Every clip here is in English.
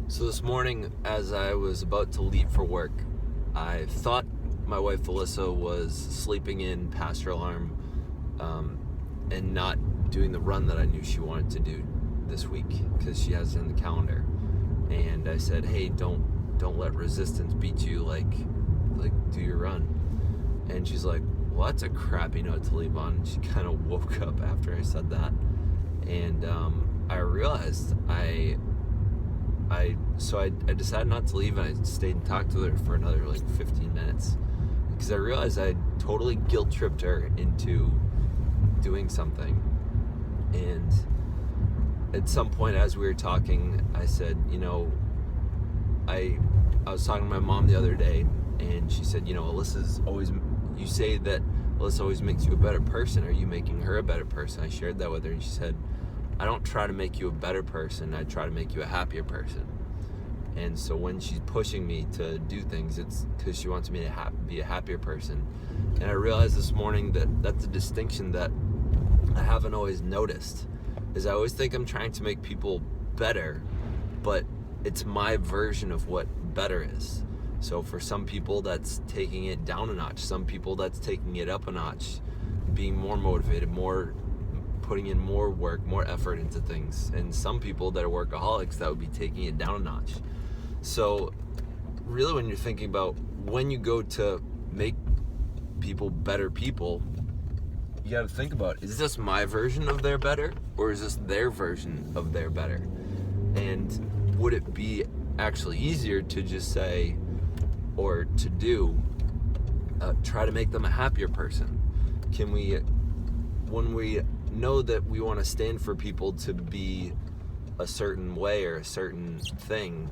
So this morning, as I was about to leave for work, I thought my wife Alyssa was sleeping in past her alarm and not doing the run that I knew she wanted to do this week because she has it in the calendar. And I said, "Hey, don't let resistance beat you. Like do your run." And she's like, "Well, that's a crappy note to leave on." She kind of woke up after I said that, and I realized I decided not to leave, and I stayed and talked with her for another 15 minutes because I realized I totally guilt tripped her into doing something. And at some point as we were talking, I said, I was talking to my mom the other day, and she said, you say that Alyssa always makes you a better person. Are you making her a better person? I shared that with her, and she said, I don't try to make you a better person, I try to make you a happier person. And so when she's pushing me to do things, it's because she wants me to be a happier person. And I realized this morning that that's a distinction that I haven't always noticed, is I always think I'm trying to make people better, but it's my version of what better is. So for some people, that's taking it down a notch. Some people, that's taking it up a notch, being more motivated, putting in more work, more effort into things. And some people that are workaholics, that would be taking it down a notch. So really, when you're thinking about when you go to make people better people, you got to think about, is this my version of their better, or is this their version of their better? And would it be actually easier to just say, or to do, try to make them a happier person? Can we, when we know that we want to stand for people to be a certain way or a certain thing,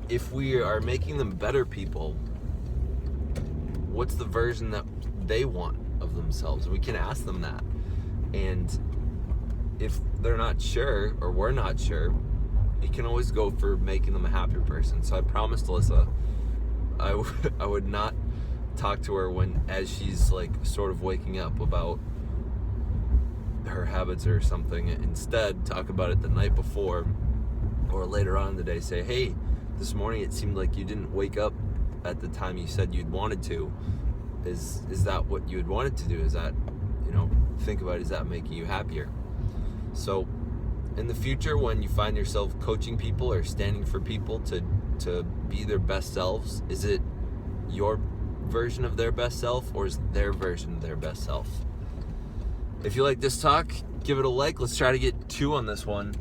if we are making them better people, what's the version that they want of themselves? We can ask them that. And if they're not sure, or we're not sure, you can always go for making them a happier person. So I promised Alyssa I would not talk to her as she's sort of waking up about her habits or something. Instead, talk about it the night before or later on in the day. Say, hey, this morning it seemed like you didn't wake up at the time you said you'd wanted to. Is that what you had wanted to do? Is that, think about, is that making you happier? So in the future, when you find yourself coaching people or standing for people to be their best selves, is it your version of their best self, or is their version of their best self? If you like this talk, give it a like. Let's try to get 2 on this one.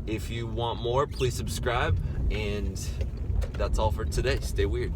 If you want more, please subscribe. And that's all for today. Stay weird.